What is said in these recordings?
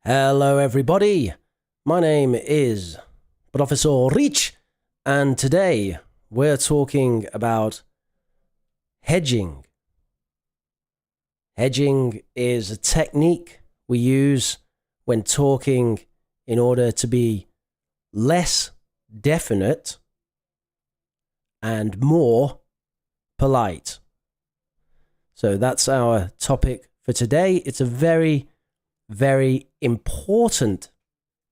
Hello everybody, my name is Professor Rich and today we're talking about hedging. Hedging is a technique we use when talking in order to be less definite and more polite. So that's our topic for today. It's a very important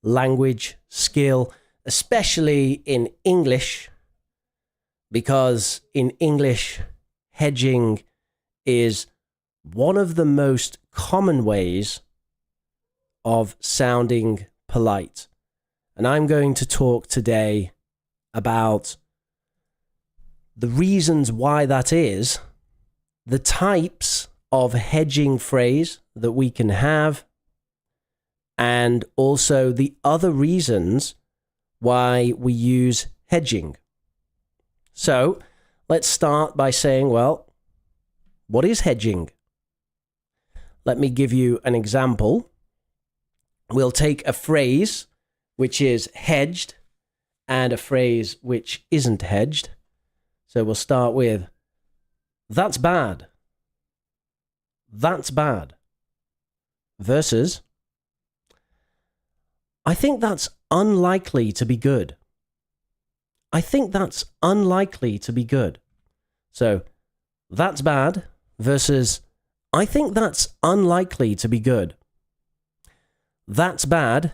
language skill, especially in English, because in English, hedging is one of the most common ways of sounding polite. And I'm going to talk today about the reasons why that is, the types of hedging phrase that we can have, and also the other reasons why we use hedging. So let's start by saying, well, what is hedging? Let me give you an example. We'll take a phrase which is hedged and a phrase which isn't hedged. So we'll start with, that's bad. That's bad. Versus, I think that's unlikely to be good. I think that's unlikely to be good. So, that's bad versus, I think that's unlikely to be good. That's bad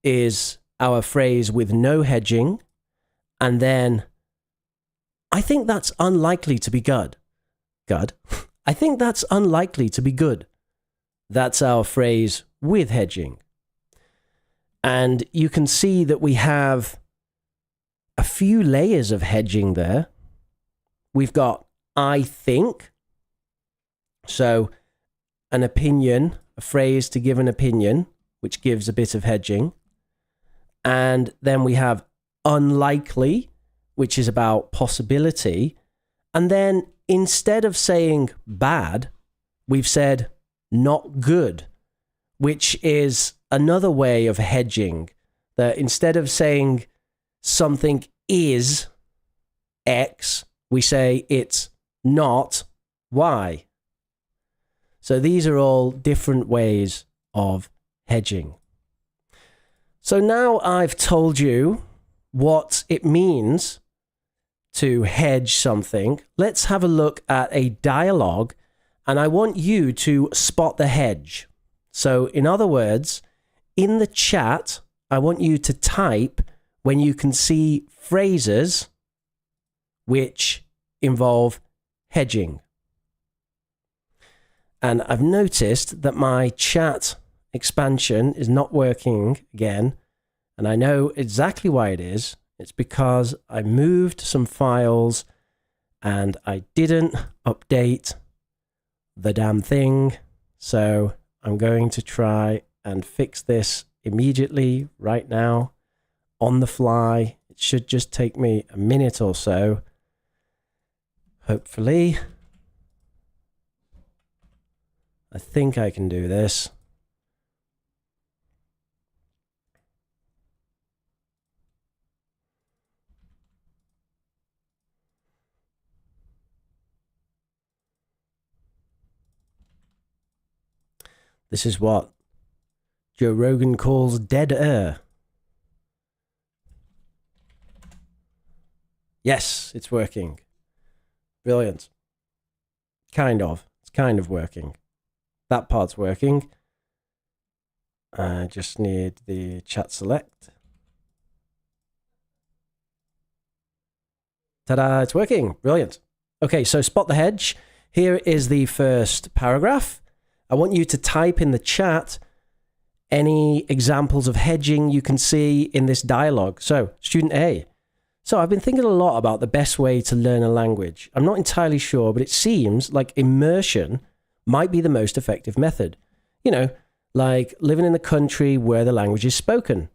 is our phrase with no hedging, and then, I think that's unlikely to be good. Good. I think that's unlikely to be good. That's our phrase with hedging. And you can see that we have a few layers of hedging there. We've got I think. So an opinion, a phrase to give an opinion, which gives a bit of hedging. And then we have unlikely, which is about possibility. And then instead of saying bad, we've said not good, which is another way of hedging, that instead of saying something is X, we say it's not Y. So these are all different ways of hedging. So now I've told you what it means to hedge something. Let's have a look at a dialogue, and I want you to spot the hedge. So in other words, in the chat, I want you to type when you can see phrases which involve hedging. And I've noticed that my chat expansion is not working again, and I know exactly why it is. It's because I moved some files and I didn't update the damn thing. So I'm going to try and fix this immediately right now on the fly. It should just take me a minute or so. Hopefully. I think I can do this. This is what Joe Rogan calls dead air. Yes, it's working. Brilliant. Kind of. It's kind of working. That part's working. I just need the chat select. Ta-da, it's working. Brilliant. Okay, so spot the hedge. Here is the first paragraph. I want you to type in the chat any examples of hedging you can see in this dialogue. So, student A. So I've been thinking a lot about the best way to learn a language. I'm not entirely sure, but it seems like immersion might be the most effective method. You know, like living in a country where the language is spoken.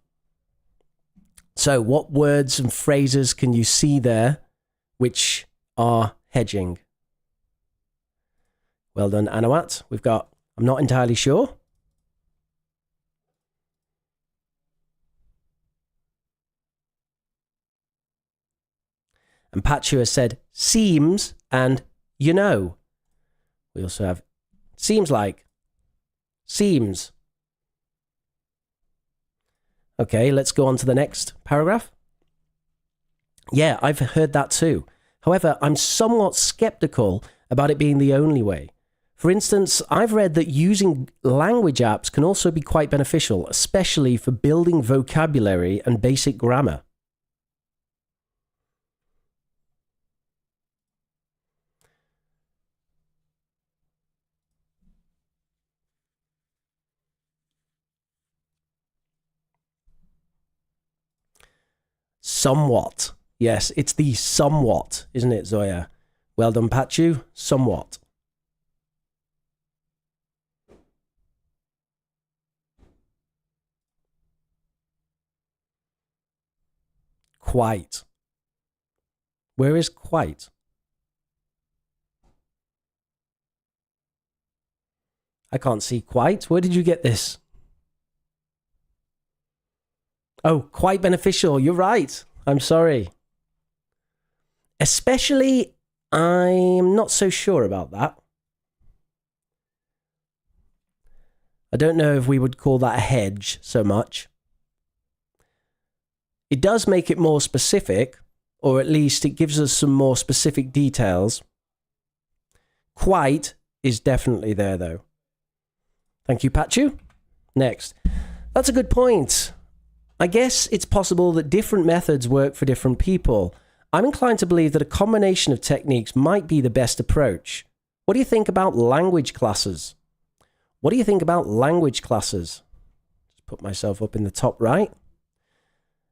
So what words and phrases can you see there which are hedging? Well done, Anawat. We've got, I'm not entirely sure. And Pachu has said seems and you know. We also have seems like, seems. Okay, let's go on to the next paragraph. Yeah, I've heard that too. However, I'm somewhat skeptical about it being the only way. For instance, I've read that using language apps can also be quite beneficial, especially for building vocabulary and basic grammar. Somewhat. Yes, it's the somewhat, isn't it, Zoya? Well done, Pachu. Somewhat. Quite. Where is quite? I can't see quite. Where did you get this? Oh, quite beneficial. You're right. I'm sorry. Especially, I'm not so sure about that. I don't know if we would call that a hedge so much. It does make it more specific, or at least it gives us some more specific details. Quite is definitely there, though. Thank you, Pachu. Next. That's a good point. I guess it's possible that different methods work for different people. I'm inclined to believe that a combination of techniques might be the best approach. What do you think about language classes? What do you think about language classes? Just put myself up in the top right.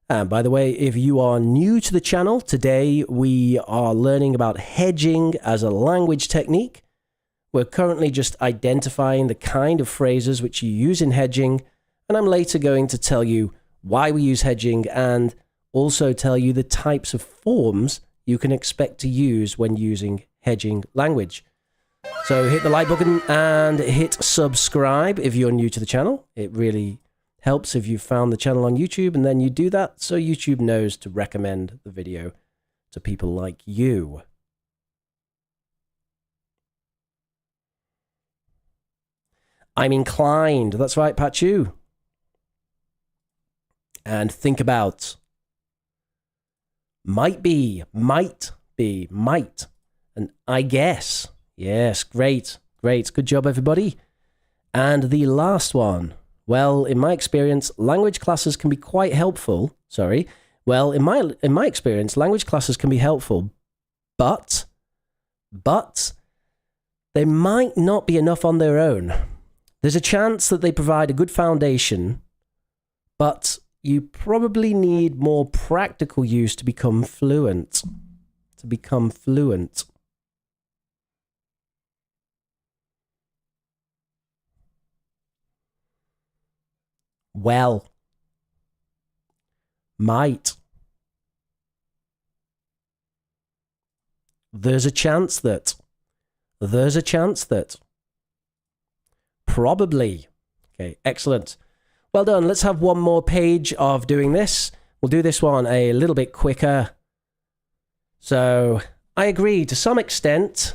And by the way, if you are new to the channel, today we are learning about hedging as a language technique. We're currently just identifying the kind of phrases which you use in hedging, and I'm later going to tell you why we use hedging and also tell you the types of forms you can expect to use when using hedging language. So hit the like button and hit subscribe if you're new to the channel. It really helps if you've found the channel on YouTube, and then you do that so YouTube knows to recommend the video to people like you. I'm inclined. That's right, Pachu. And think about. Might be, might, and I guess. Yes, great, great. Good job, everybody. And the last one. Well, in my experience, language classes can be quite helpful. Well, in my experience, language classes can be helpful, but they might not be enough on their own. There's a chance that they provide a good foundation, but you probably need more practical use to become fluent. Well, might. There's a chance that. Probably. Okay, excellent. Well done. Let's have one more page of doing this. We'll do this one a little bit quicker. So, I agree to some extent.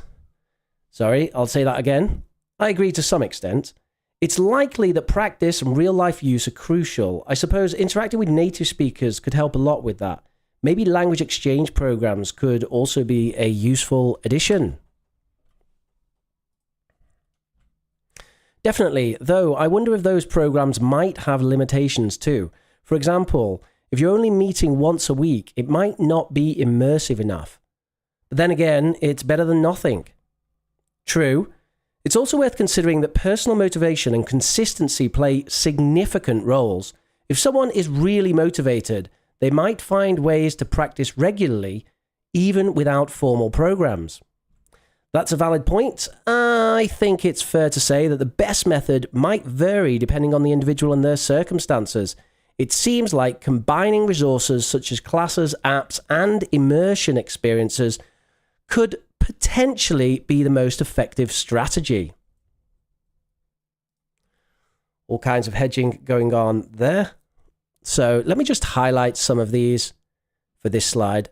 Sorry, I'll say that again. I agree to some extent. It's likely that practice and real-life use are crucial. I suppose interacting with native speakers could help a lot with that. Maybe language exchange programs could also be a useful addition. Definitely, though I wonder if those programs might have limitations too. For example, if you're only meeting once a week, it might not be immersive enough. But then again, it's better than nothing. True. It's also worth considering that personal motivation and consistency play significant roles. If someone is really motivated, they might find ways to practice regularly, even without formal programs. That's a valid point. I think it's fair to say that the best method might vary depending on the individual and their circumstances. It seems like combining resources such as classes, apps, and immersion experiences could potentially be the most effective strategy. All kinds of hedging going on there. So let me just highlight some of these for this slide.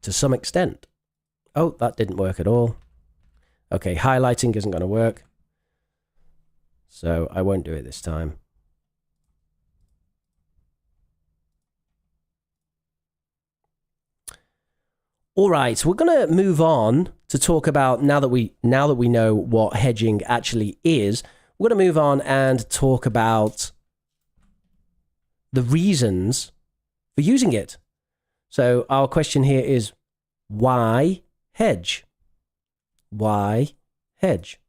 to some extent. Oh, that didn't work at all. Okay, highlighting isn't going to work. So I won't do it this time. All right, we're going to move on to talk about, now that we know what hedging actually is, we're going to move on and talk about the reasons for using it. So our question here is, why hedge? Why hedge?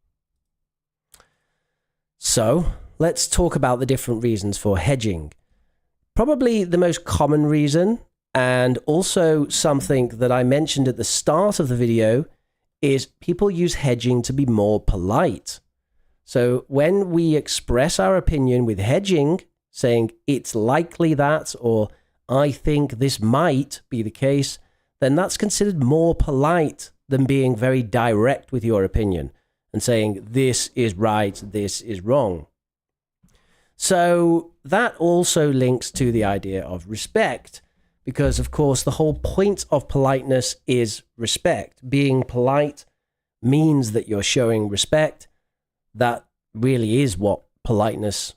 So let's talk about the different reasons for hedging. Probably the most common reason, and also something that I mentioned at the start of the video, is people use hedging to be more polite. So when we express our opinion with hedging, saying it's likely that, or I think this might be the case, then that's considered more polite than being very direct with your opinion and saying this is right, this is wrong. So that also links to the idea of respect, because of course the whole point of politeness is respect. Being polite means that you're showing respect. That really is what politeness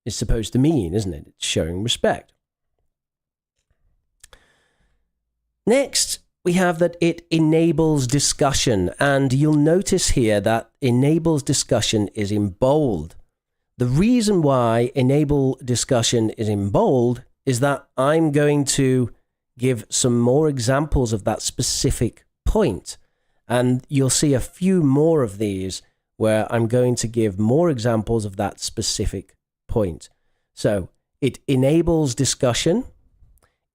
is supposed to mean, isn't it? It's showing respect. Next, we have that it enables discussion, and you'll notice here that enables discussion is in bold. The reason why enable discussion is in bold is that I'm going to give some more examples of that specific point, and you'll see a few more of these where I'm going to give more examples of that specific point. So it enables discussion.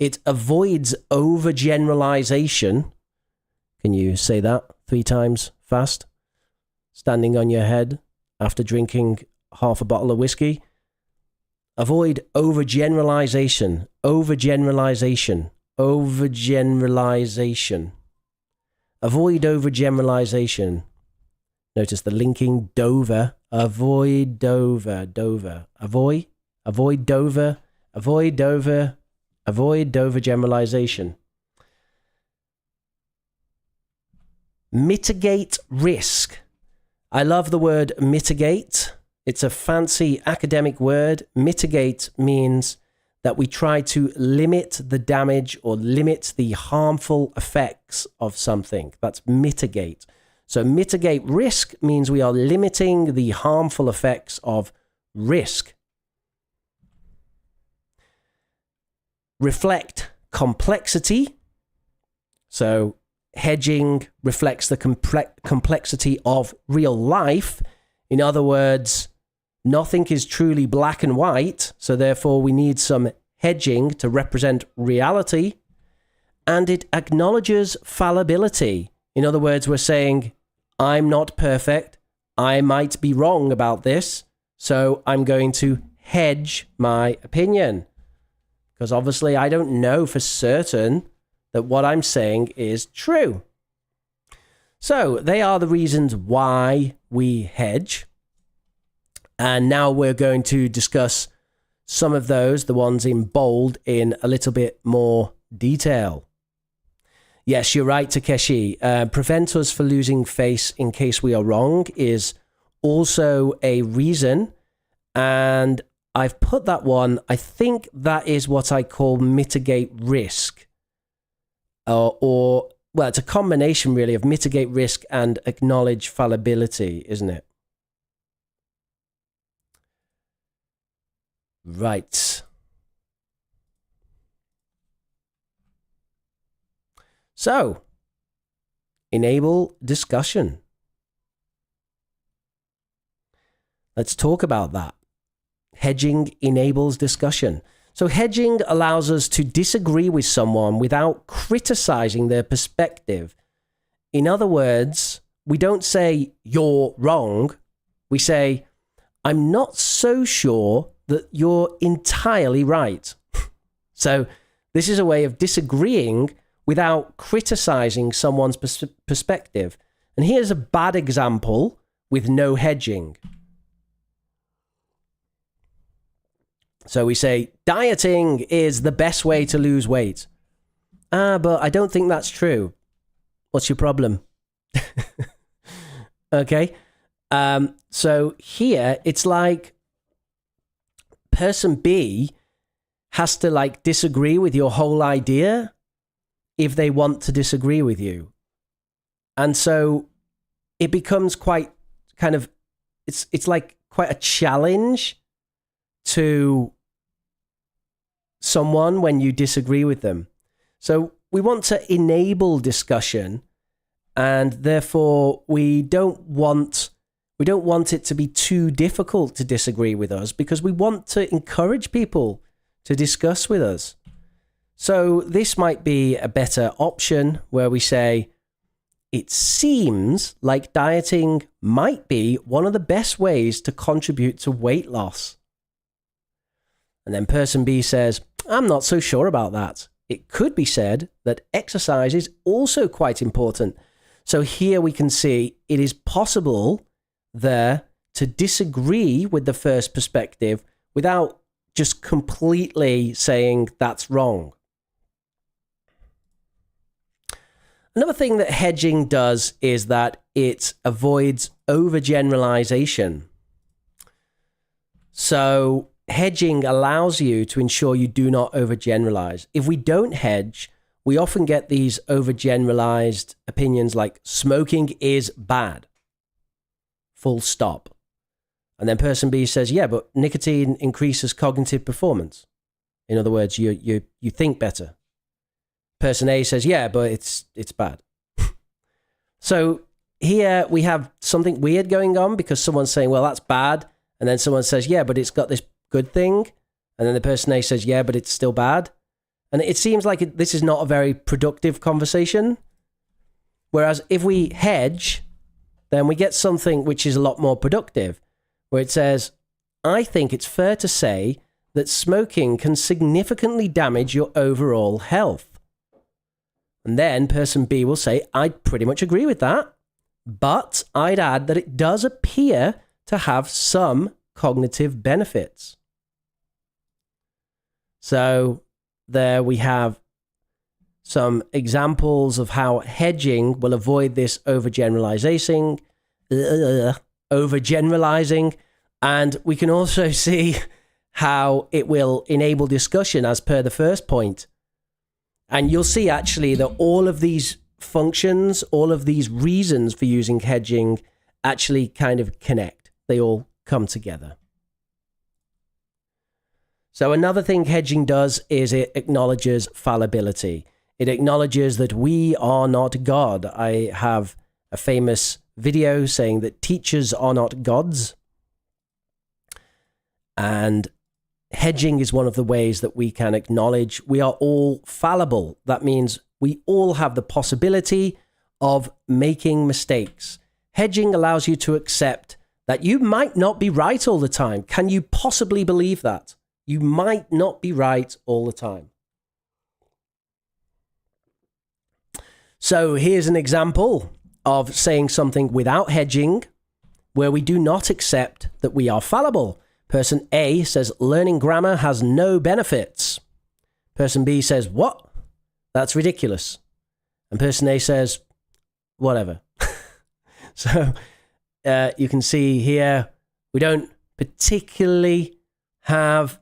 It avoids overgeneralization. Can you say that 3 times fast? Standing on your head after drinking half a bottle of whiskey. Avoid overgeneralization. Overgeneralization. Overgeneralization. Avoid overgeneralization. Notice the linking Dover. Avoid Dover. Dover. Avoid. Avoid Dover. Avoid Dover. Avoid Dover generalization. Mitigate risk. I love the word mitigate. It's a fancy academic word. Mitigate means that we try to limit the damage or limit the harmful effects of something. That's mitigate. So mitigate risk means we are limiting the harmful effects of risk. Reflect complexity. So hedging reflects the complexity of real life. In other words, nothing is truly black and white, so therefore we need some hedging to represent reality. And it acknowledges fallibility. In other words, we're saying, I'm not perfect, I might be wrong about this, so I'm going to hedge my opinion. Because obviously I don't know for certain that what I'm saying is true. So they are the reasons why we hedge. And now we're going to discuss some of those, the ones in bold, in a little bit more detail. Yes, you're right, Takeshi. Prevent us from losing face in case we are wrong is also a reason. And I've put that one, I think that is what I call mitigate risk. Well, it's a combination really of mitigate risk and acknowledge fallibility, isn't it? Right. So, enable discussion. Let's talk about that. Hedging enables discussion. So hedging allows us to disagree with someone without criticizing their perspective. In other words, we don't say, you're wrong. We say, I'm not so sure that you're entirely right. So this is a way of disagreeing without criticizing someone's perspective. And here's a bad example with no hedging. So we say, dieting is the best way to lose weight. but I don't think that's true. What's your problem? Okay. So here it's like person B has to like disagree with your whole idea if they want to disagree with you. And so it becomes quite kind of, it's like quite a challenge to someone when you disagree with them. So we want to enable discussion, and therefore we don't want it to be too difficult to disagree with us, because we want to encourage people to discuss with us. So this might be a better option where we say, it seems like dieting might be one of the best ways to contribute to weight loss. And then person B says, I'm not so sure about that. It could be said that exercise is also quite important. So here we can see it is possible there to disagree with the first perspective without just completely saying that's wrong. Another thing that hedging does is that it avoids overgeneralization. So hedging allows you to ensure you do not overgeneralize. If we don't hedge, we often get these overgeneralized opinions like smoking is bad. Full stop. And then person B says, yeah, but nicotine increases cognitive performance. In other words, you think better. Person A says, yeah, but it's bad. So here we have something weird going on, because someone's saying, well, that's bad. And then someone says, yeah, but it's got this good thing. And then the person A says, yeah, but it's still bad. And it seems like this is not a very productive conversation. Whereas if we hedge, then we get something which is a lot more productive, where it says, I think it's fair to say that smoking can significantly damage your overall health. And then person B will say, I pretty much agree with that, but I'd add that it does appear to have some cognitive benefits. So there we have some examples of how hedging will avoid this overgeneralizing, and we can also see how it will enable discussion as per the first point. And you'll see actually that all of these functions, all of these reasons for using hedging actually kind of connect. They all come together. So another thing hedging does is it acknowledges fallibility. It acknowledges that we are not God. I have a famous video saying that teachers are not gods. And hedging is one of the ways that we can acknowledge we are all fallible. That means we all have the possibility of making mistakes. Hedging allows you to accept that you might not be right all the time. Can you possibly believe that? You might not be right all the time. So here's an example of saying something without hedging, where we do not accept that we are fallible. Person A says, learning grammar has no benefits. Person B says, what? That's ridiculous. And person A says, whatever. So you can see here, we don't particularly have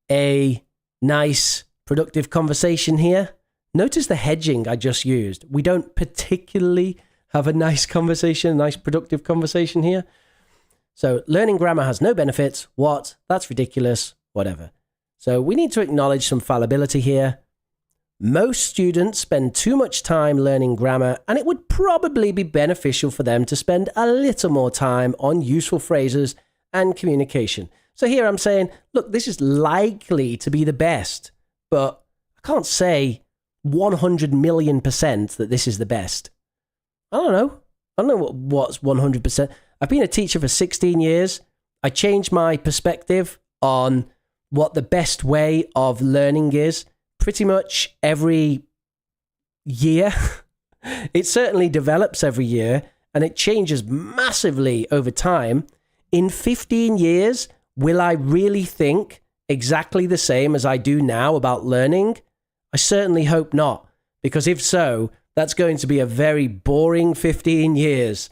a nice, productive conversation here. Notice the hedging I just used. We don't particularly have a nice conversation, a nice, productive conversation here. So learning grammar has no benefits. What? That's ridiculous. Whatever. So we need to acknowledge some fallibility here. Most students spend too much time learning grammar, and it would probably be beneficial for them to spend a little more time on useful phrases and communication. So here I'm saying, look, this is likely to be the best, but I can't say 100 million% that this is the best. I don't know what's 100%. I've been a teacher for 16 years. I changed my perspective on what the best way of learning is pretty much every year. It certainly develops every year, and it changes massively over time. In 15 years, will I really think exactly the same as I do now about learning? I certainly hope not, Because if so, that's going to be a very boring 15 years.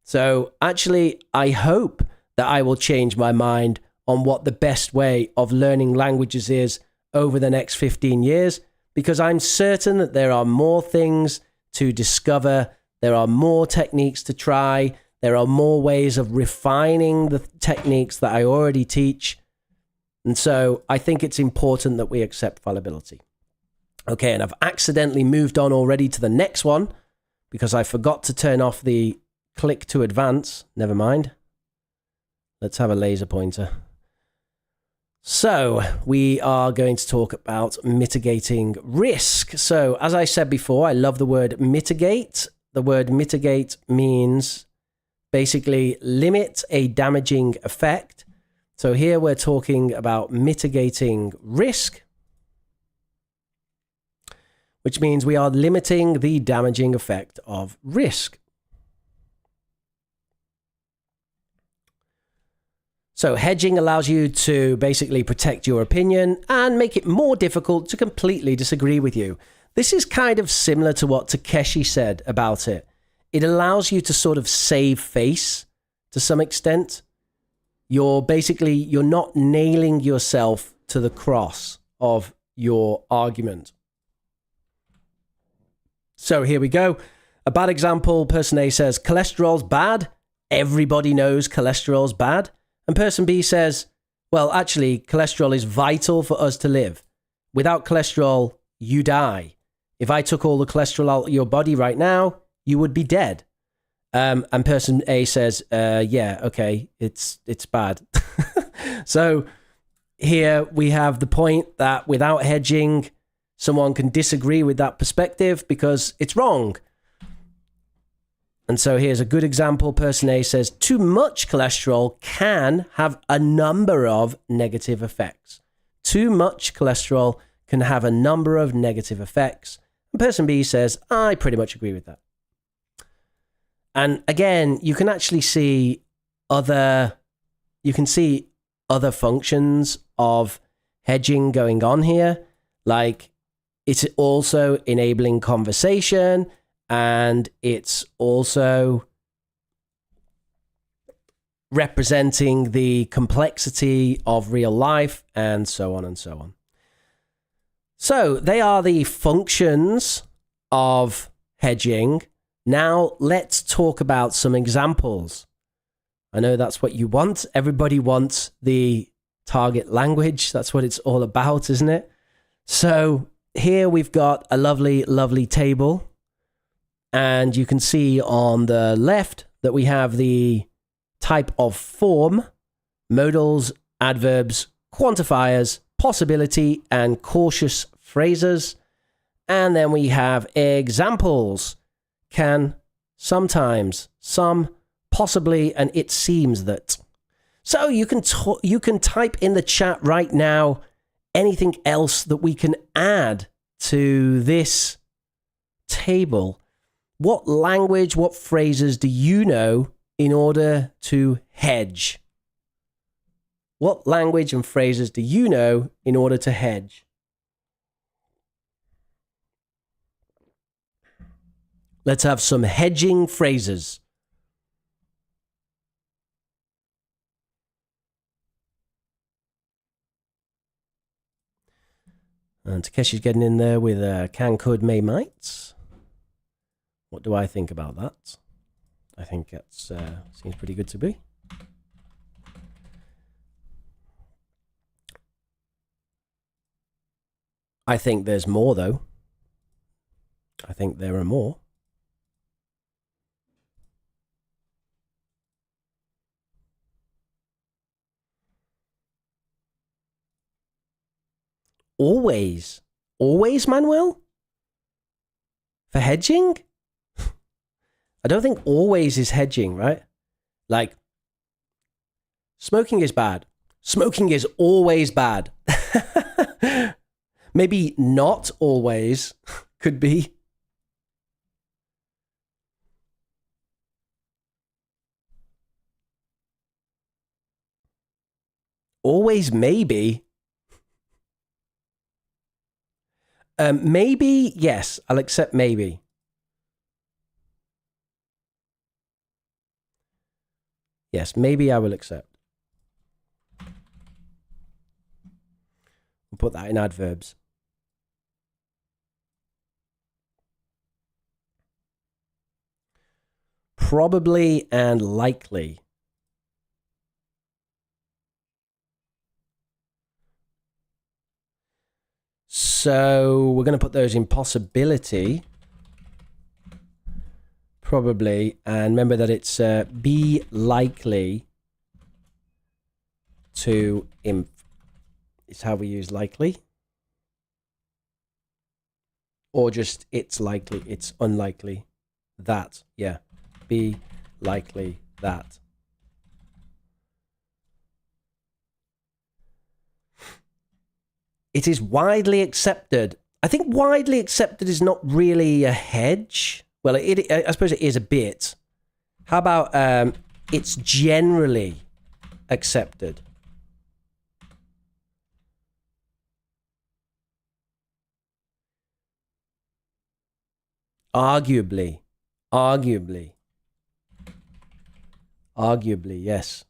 So actually, I hope that I will change my mind on what the best way of learning languages is over the next 15 years, because I'm certain that there are more things to discover, there are more techniques to try, there are more ways of refining the techniques that I already teach. And so I think it's important that we accept fallibility. Okay, and I've accidentally moved on already to the next one because I forgot to turn off the click to advance. Never mind. Let's have a laser pointer. So we are going to talk about mitigating risk. So as I said before, I love the word mitigate. The word mitigate means basically limit a damaging effect. So here we're talking about mitigating risk, which means we are limiting the damaging effect of risk. So hedging allows you to basically protect your opinion and make it more difficult to completely disagree with you. This is kind of similar to what Takeshi said about it. It allows you to sort of save face to some extent. You're not nailing yourself to the cross of your argument. So here we go. A bad example, person A says, cholesterol's bad. Everybody knows cholesterol's bad. And person B says, well, actually, cholesterol is vital for us to live. Without cholesterol, you die. If I took all the cholesterol out of your body right now, you would be dead. And person A says, yeah, okay, it's bad. So here we have the point that without hedging, someone can disagree with that perspective because it's wrong. And so here's a good example. Person A says, too much cholesterol can have a number of negative effects. Too much cholesterol can have a number of negative effects. And person B says, I pretty much agree with that. And again, you can actually see other functions of hedging going on here. Like it's also enabling conversation, and it's also representing the complexity of real life, and so on and so on. So they are the functions of hedging. Now let's talk about some examples. I know that's what you want. Everybody wants the target language. That's what it's all about, isn't it? So here we've got a lovely, lovely table. And you can see on the left that we have the type of form, modals, adverbs, quantifiers, possibility, and cautious phrases. And then we have examples. Can, sometimes, some, possibly, and it seems that. So you can type in the chat right now anything else that we can add to this table. What language, what phrases do you know in order to hedge? What language and phrases do you know in order to hedge? Let's have some hedging phrases. And Takeshi's getting in there with can, could, may, might. What do I think about that? I think that seems pretty good to me. I think there's more, though. I think there are more. Always. Always, Manuel? For hedging? I don't think always is hedging, right? Like, smoking is bad. Smoking is always bad. Maybe not always could be. Always maybe. Maybe, yes, I'll accept maybe. Yes, maybe I will accept. We'll put that in adverbs. Probably and likely. So we're going to put those in possibility. Probably. And remember that it's be likely to is how we use likely. Or just it's likely, it's unlikely. That, yeah. Be likely that. It is widely accepted. I think widely accepted is not really a hedge. Well, I suppose it is a bit. How about it's generally accepted? Arguably. Arguably. Arguably, yes.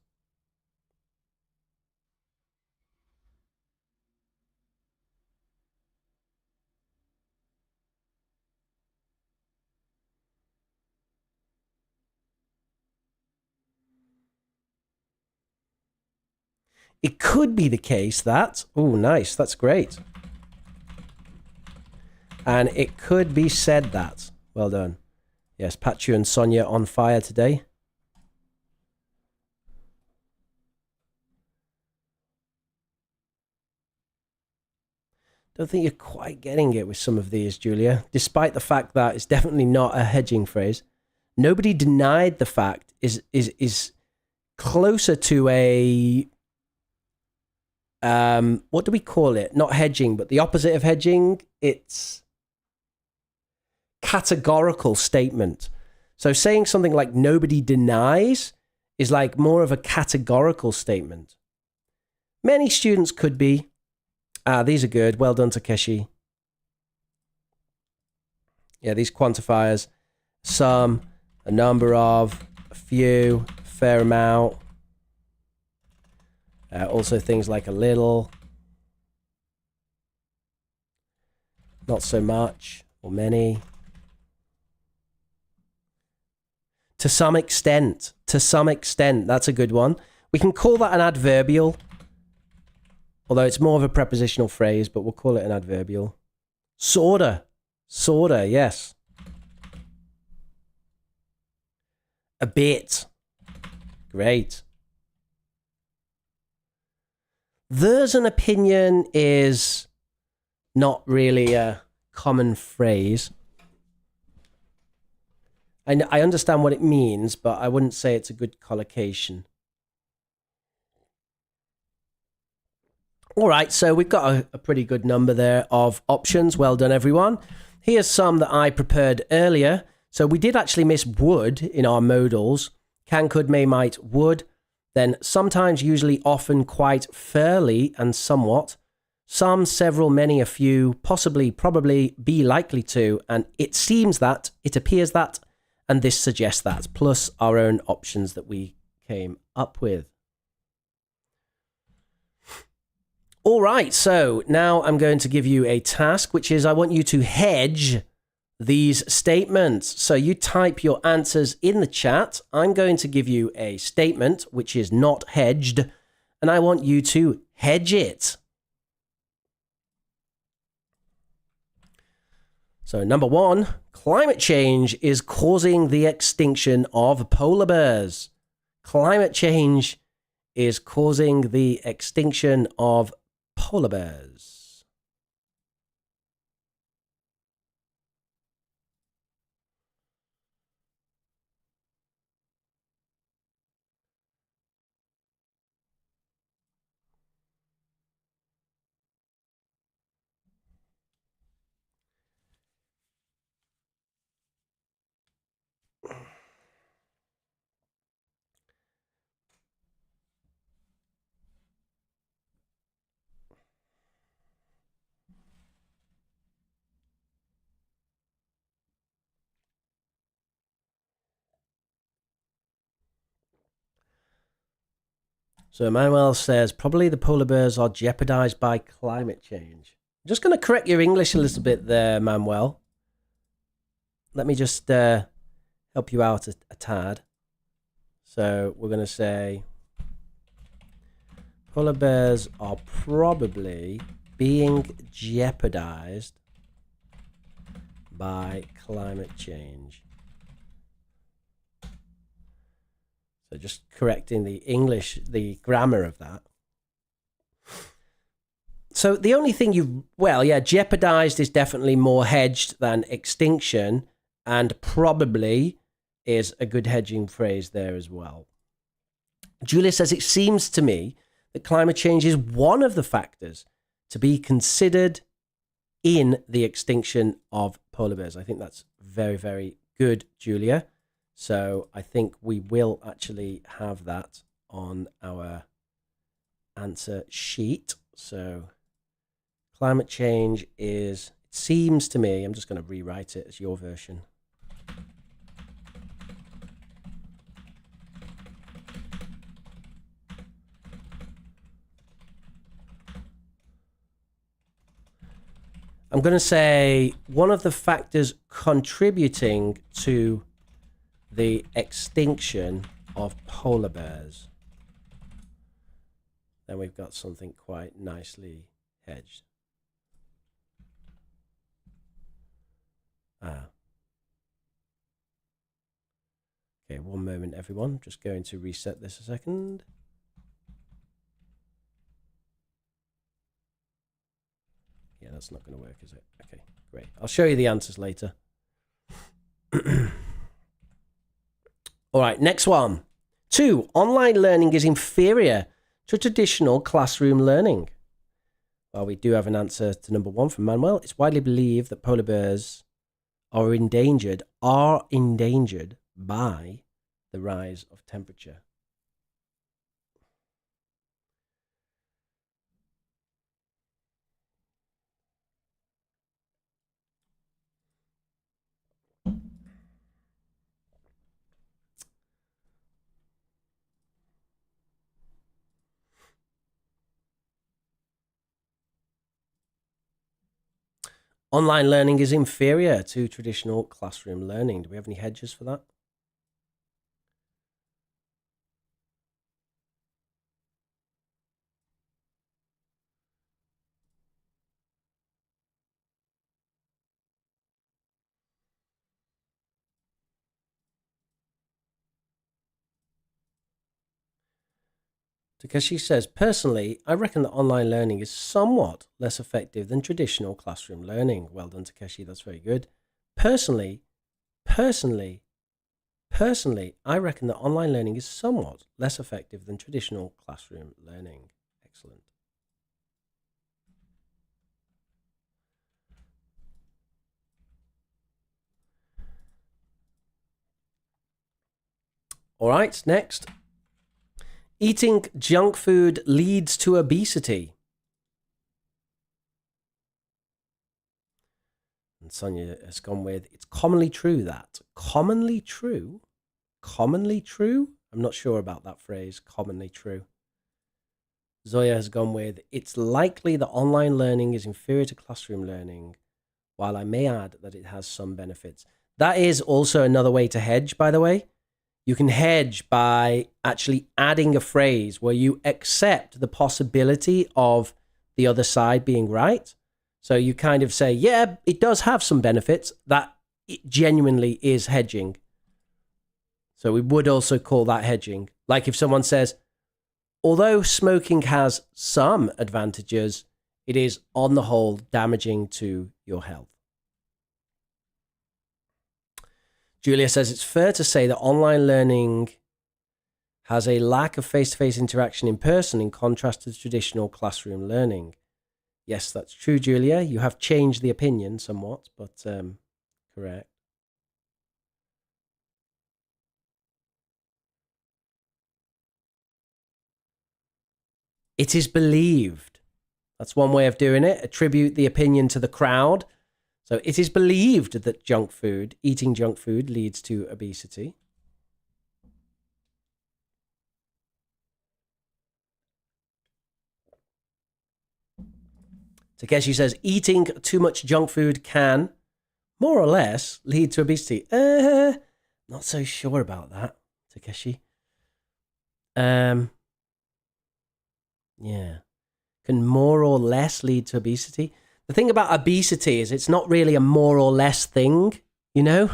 It could be the case that... Oh, nice. That's great. And it could be said that... Well done. Yes, Pachu and Sonia on fire today. Don't think you're quite getting it with some of these, Julia, despite the fact that it's definitely not a hedging phrase. Nobody denied the fact is closer to a... what do we call it? Not hedging, but the opposite of hedging. It's categorical statement. So saying something like nobody denies is like more of a categorical statement. Many students could be. These are good. Well done, Takeshi. Yeah, these quantifiers. Some, a number of, a few, a fair amount. Also things like a little. Not so much, or many. To some extent. To some extent. That's a good one. We can call that an adverbial. Although it's more of a prepositional phrase, but we'll call it an adverbial. Sorta. Sorta, yes. A bit. Great. There's an opinion is not really a common phrase. I understand what it means, but I wouldn't say it's a good collocation. All right, so we've got a pretty good number there of options. Well done, everyone. Here's some that I prepared earlier. So we did actually miss would in our modals. Can, could, may, might, would. Then sometimes, usually, often, quite, fairly, and somewhat. Some, several, many, a few, possibly, probably, be likely to, and it seems that, it appears that, and this suggests that, plus our own options that we came up with. All right, so now I'm going to give you a task, which is I want you to hedge these statements. So you type your answers in the chat. I'm going to give you a statement which is not hedged, and I want you to hedge it. So number one, climate change is causing the extinction of polar bears. Climate change is causing the extinction of polar bears. So Manuel says, probably the polar bears are jeopardized by climate change. I'm just going to correct your English a little bit there, Manuel. Let me just help you out a tad. So we're going to say polar bears are probably being jeopardized by climate change. So just correcting the English, the grammar of that. So the only thing jeopardized is definitely more hedged than extinction, and probably is a good hedging phrase there as well. Julia says, it seems to me that climate change is one of the factors to be considered in the extinction of polar bears. I think that's very, very good, Julia. So I think we will actually have that on our answer sheet. So climate change is, it seems to me, I'm just going to rewrite it as your version. I'm going to say one of the factors contributing to the extinction of polar bears. Then we've got something quite nicely hedged. Okay, one moment, everyone. Just going to reset this a second. Yeah, that's not going to work, is it? Okay, great. I'll show you the answers later. All right, next one. 2, online learning is inferior to traditional classroom learning. Well, we do have an answer to number 1 from Manuel. It's widely believed that polar bears are endangered by the rise of temperature. Online learning is inferior to traditional classroom learning. Do we have any hedges for that? Takeshi says, personally, I reckon that online learning is somewhat less effective than traditional classroom learning. Well done, Takeshi. That's very good. Personally, I reckon that online learning is somewhat less effective than traditional classroom learning. Excellent. All right, next. Eating junk food leads to obesity. And Sonia has gone with, it's commonly true that. Commonly true? Commonly true? I'm not sure about that phrase, commonly true. Zoya has gone with, it's likely that online learning is inferior to classroom learning, while I may add that it has some benefits. That is also another way to hedge, by the way. You can hedge by actually adding a phrase where you accept the possibility of the other side being right. So you kind of say, yeah, it does have some benefits. That it genuinely is hedging. So we would also call that hedging. Like if someone says, although smoking has some advantages, it is on the whole damaging to your health. Julia says, it's fair to say that online learning has a lack of face-to-face interaction in person in contrast to traditional classroom learning. Yes, that's true, Julia. You have changed the opinion somewhat, but correct. It is believed. That's one way of doing it. Attribute the opinion to the crowd. So it is believed that eating junk food leads to obesity. Takeshi says, eating too much junk food can, more or less, lead to obesity. Not so sure about that, Takeshi. Yeah. Can more or less lead to obesity? The thing about obesity is it's not really a more or less thing, you know?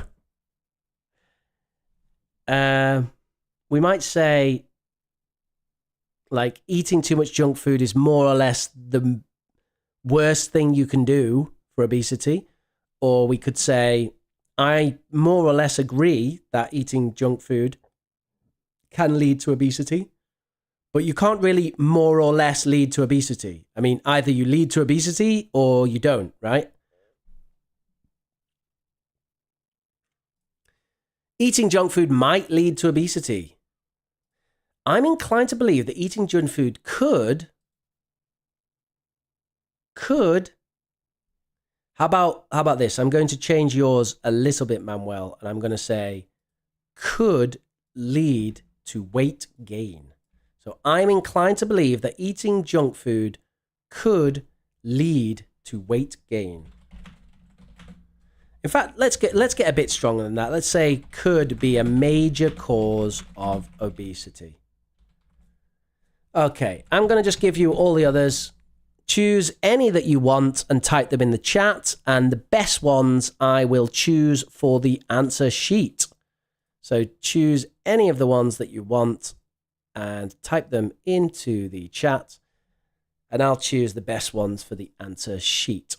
We might say, like, eating too much junk food is more or less the worst thing you can do for obesity. Or we could say, I more or less agree that eating junk food can lead to obesity, but you can't really more or less lead to obesity. I mean, either you lead to obesity or you don't, right? Eating junk food might lead to obesity. I'm inclined to believe that eating junk food could. How about this? I'm going to change yours a little bit, Manuel, and I'm going to say could lead to weight gain. So I'm inclined to believe that eating junk food could lead to weight gain. In fact, let's get a bit stronger than that. Let's say could be a major cause of obesity. Okay, I'm going to just give you all the others. Choose any that you want and type them in the chat, and the best ones I will choose for the answer sheet. So choose any of the ones that you want and type them into the chat, and I'll choose the best ones for the answer sheet.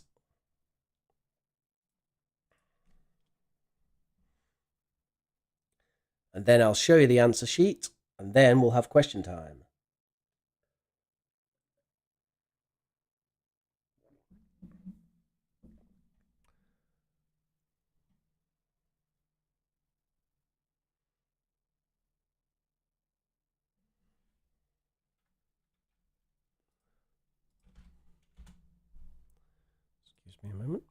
And then I'll show you the answer sheet, and then we'll have question time. Excuse me a moment.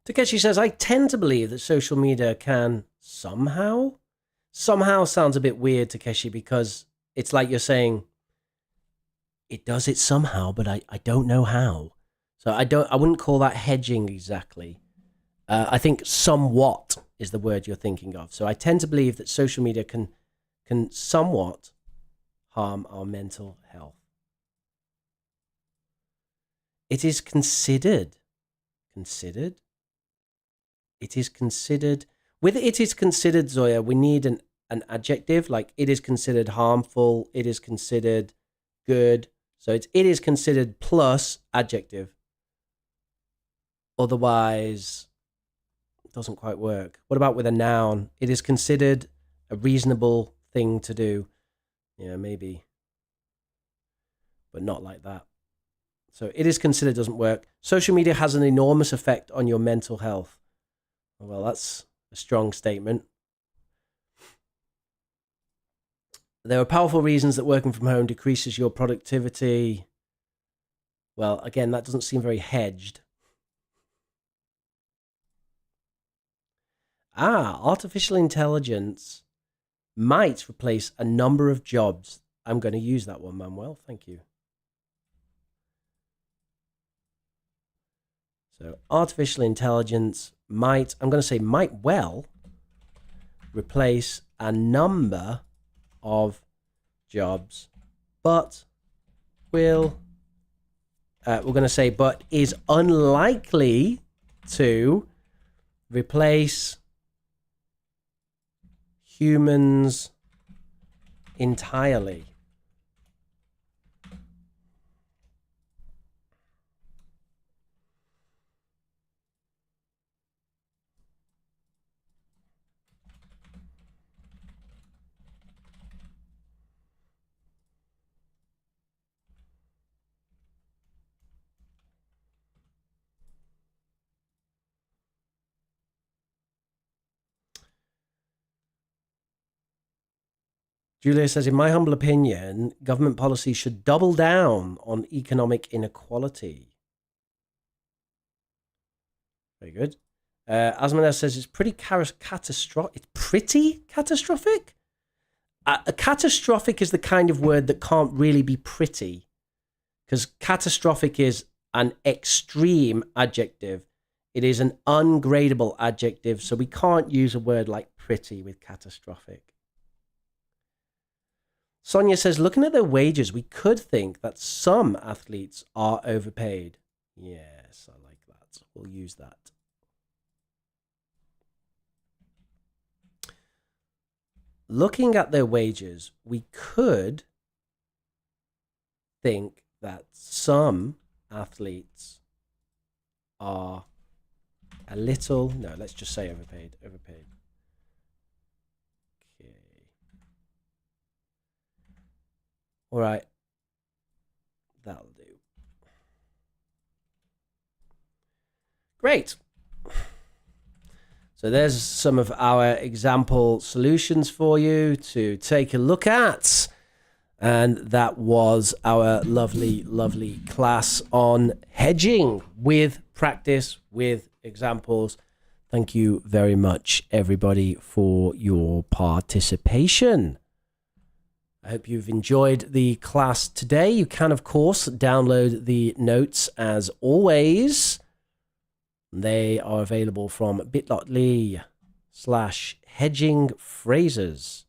Takeshi says, I tend to believe that social media can somehow sounds a bit weird, Takeshi, because it's like you're saying it does it somehow, but I don't know how. So I wouldn't call that hedging exactly. I think somewhat is the word you're thinking of. So I tend to believe that social media can somewhat harm our mental health. It is considered. It is considered. With it is considered, Zoya, we need an adjective, like it is considered harmful, it is considered good. So it is considered plus adjective. Otherwise, it doesn't quite work. What about with a noun? It is considered a reasonable thing to do. Yeah, maybe. But not like that. So it is considered doesn't work. Social media has an enormous effect on your mental health. Well, that's a strong statement. There are powerful reasons that working from home decreases your productivity. Well, again, that doesn't seem very hedged. Artificial intelligence might replace a number of jobs. I'm going to use that one, Manuel. Thank you. So artificial intelligence might, I'm going to say might well replace a number of jobs, but will we're going to say, but is unlikely to replace humans entirely. Julia says, in my humble opinion, government policy should double down on economic inequality. Very good. Asmana says, it's pretty catastrophic. It's pretty catastrophic? A catastrophic is the kind of word that can't really be pretty, because catastrophic is an extreme adjective. It is an ungradable adjective, so we can't use a word like pretty with catastrophic. Sonia says, looking at their wages, we could think that some athletes are overpaid. Yes, I like that. We'll use that. Looking at their wages, we could think that some athletes are a little, no, let's just say overpaid. Okay. All right. That'll do. Great. So there's some of our example solutions for you to take a look at. And that was our lovely, lovely class on hedging with practice, with examples. Thank you very much, everybody, for your participation. I hope you've enjoyed the class today. You can, of course, download the notes as always. They are available from bit.ly/hedging phrases.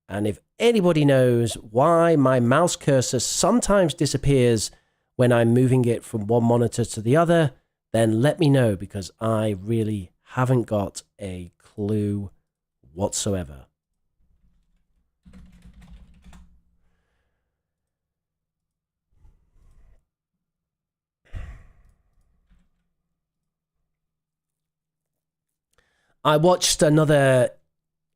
And if anybody knows why my mouse cursor sometimes disappears when I'm moving it from one monitor to the other, then let me know, because I really haven't got a clue whatsoever. I watched another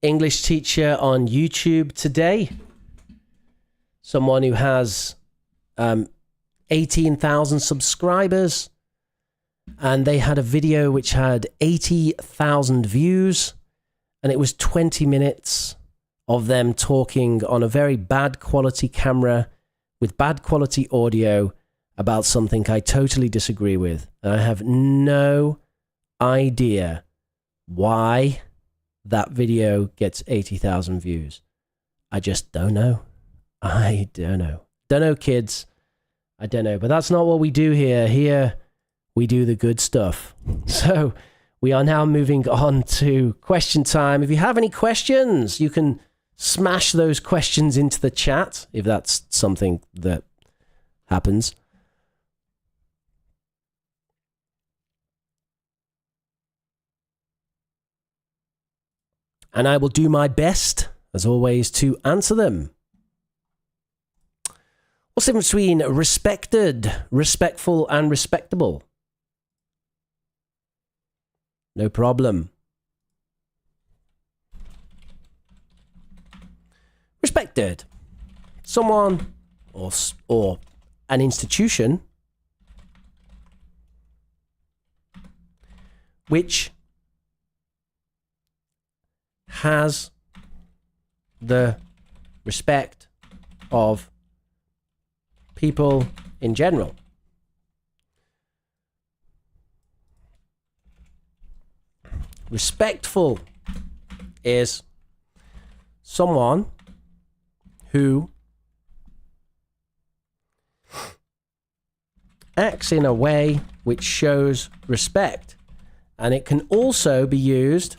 English teacher on YouTube today. Someone who has 18,000 subscribers. And they had a video which had 80,000 views. And it was 20 minutes of them talking on a very bad quality camera with bad quality audio about something I totally disagree with. And I have no idea why that video gets 80,000 views. I just don't know. I don't know. Don't know, kids. I don't know. But that's not what we do here. Here, we do the good stuff. So we are now moving on to question time. If you have any questions, you can smash those questions into the chat, if that's something that happens. And I will do my best, as always, to answer them. What's the difference between respected, respectful, and respectable? No problem. Respected. Someone or an institution which has the respect of people in general. Respectful is someone who acts in a way which shows respect. And it can also be used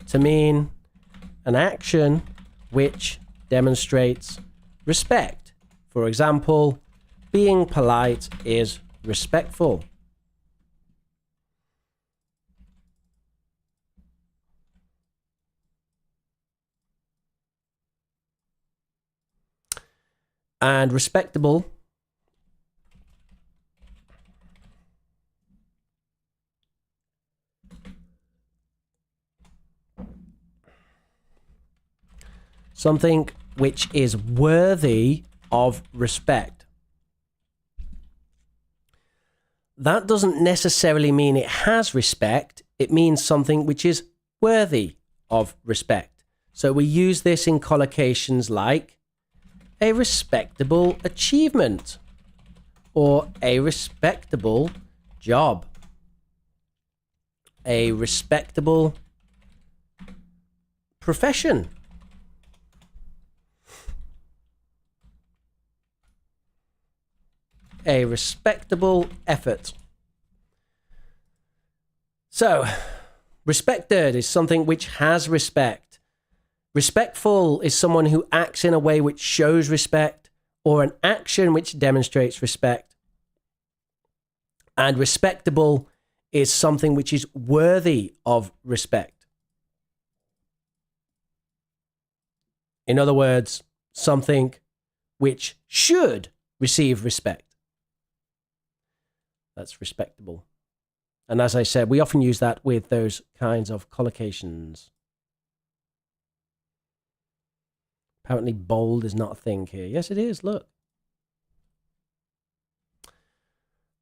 to mean an action which demonstrates respect. For example, being polite is respectful. And respectable something which is worthy of respect. That doesn't necessarily mean it has respect. It means something which is worthy of respect. So we use this in collocations like a respectable achievement or a respectable job, a respectable profession. A respectable effort. So, respected is something which has respect. Respectful is someone who acts in a way which shows respect, or an action which demonstrates respect. And respectable is something which is worthy of respect. In other words, something which should receive respect. That's respectable. And as I said, we often use that with those kinds of collocations. Apparently bold is not a thing here. Yes, it is. Look.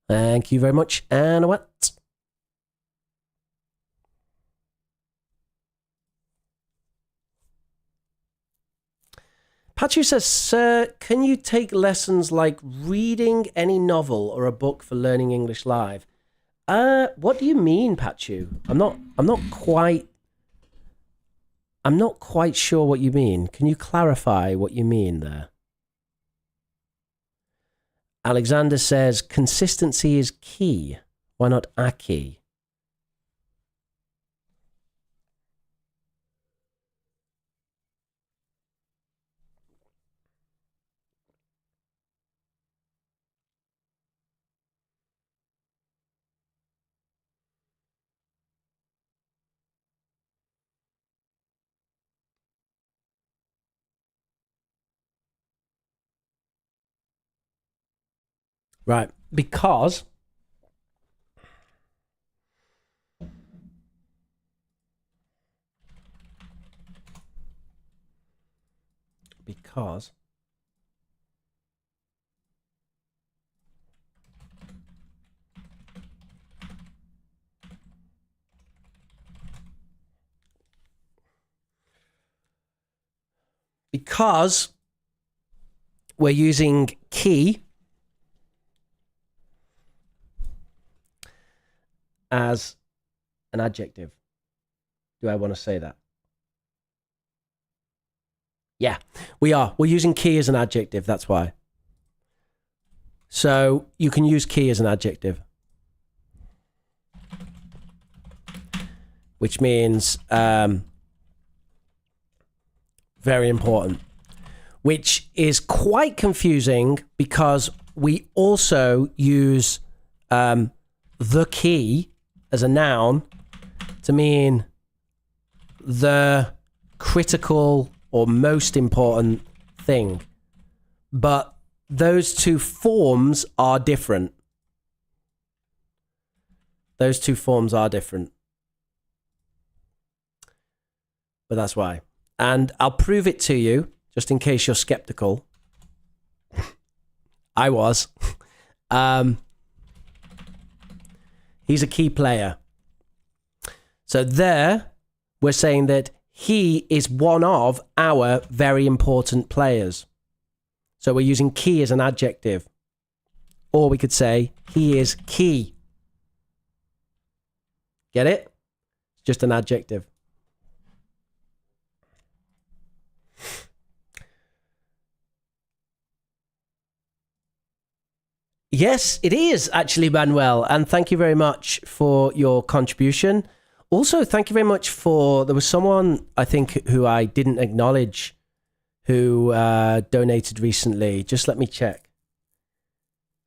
Thank you very much, and what? Pachu says, sir, can you take lessons like reading any novel or a book for learning English live? What do you mean, Pachu? I'm not quite sure what you mean. Can you clarify what you mean there? Alexander says, consistency is key. Why not a key? Right, because we're using key as an adjective. Do I want to say that? Yeah, we are. We're using key as an adjective. That's why. So you can use key as an adjective, which means very important, which is quite confusing because we also use the key as a noun to mean the critical or most important thing. But those two forms are different. Those two forms are different. But that's why. And I'll prove it to you, just in case you're skeptical. I was. He's a key player. So there, we're saying that he is one of our very important players. So we're using key as an adjective. Or we could say, he is key. Get it? It's just an adjective. Yes, it is actually, Manuel. And thank you very much for your contribution. Also, thank you very much for, there was someone, I think, who I didn't acknowledge who donated recently. Just let me check.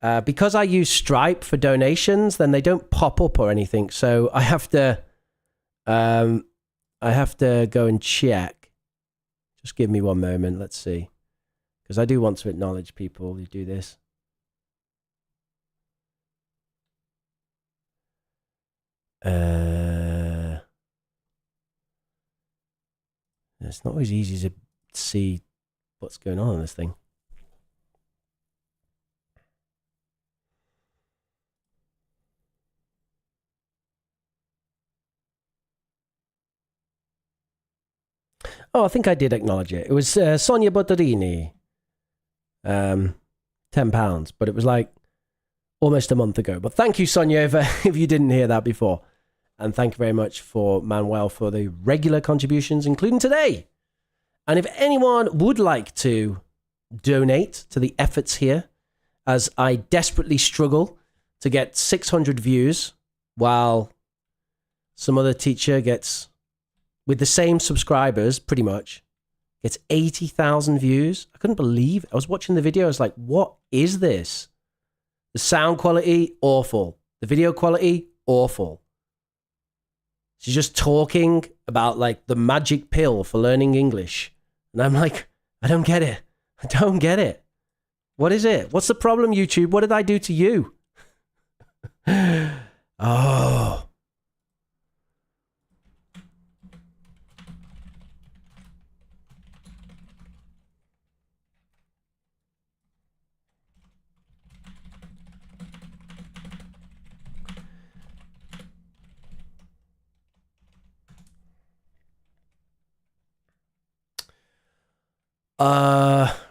because I use Stripe for donations, then they don't pop up or anything. So I have to go and check. Just give me one moment. Let's see. Because I do want to acknowledge people who do this. It's not always easy to see what's going on in this thing. Oh, I think I did acknowledge it. It was Sonia Botterini. £10, but it was like almost a month ago. But thank you, Sonia, if you didn't hear that before. And thank you very much for Manuel for the regular contributions, including today. And if anyone would like to donate to the efforts here, as I desperately struggle to get 600 views, while some other teacher gets, with the same subscribers, pretty much, gets 80,000 views. I couldn't believe it. I was watching the video. I was like, what is this? The sound quality, awful. The video quality, awful. She's just talking about like the magic pill for learning English. And I'm like, I don't get it. I don't get it. What is it? What's the problem, YouTube? What did I do to you? Oh.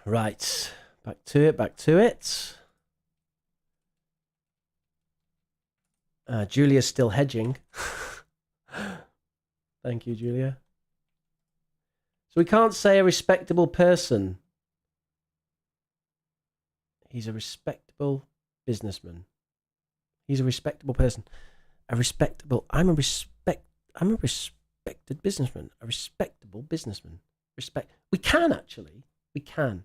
Right. Back to it. Julia's still hedging. Thank you, Julia. So we can't say a respectable person. He's a respectable businessman. He's a respectable person. I'm a respected businessman. A respectable businessman. We can actually. We can.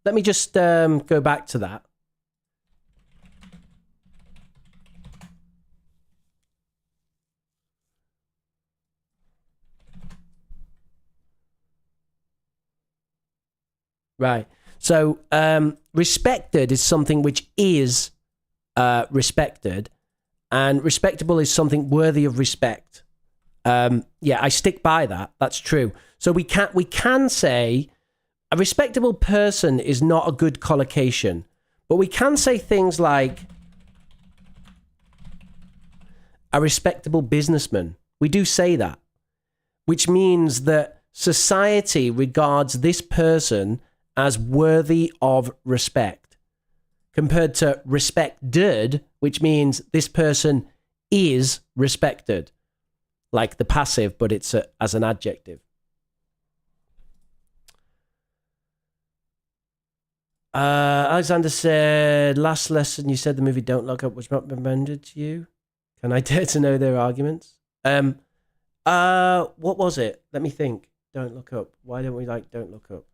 Let me just go back to that. Right. So respected is something which is respected, and respectable is something worthy of respect. Yeah, I stick by that. That's true. So we can say a respectable person is not a good collocation, but we can say things like a respectable businessman. We do say that, which means that society regards this person as worthy of respect, compared to respected, which means this person is respected, like the passive, but it's as an adjective. Alexander said, last lesson you said the movie Don't Look Up was not recommended to you. Can I dare to know their arguments? What was it? Let me think. Don't Look Up. Why don't we like Don't Look Up?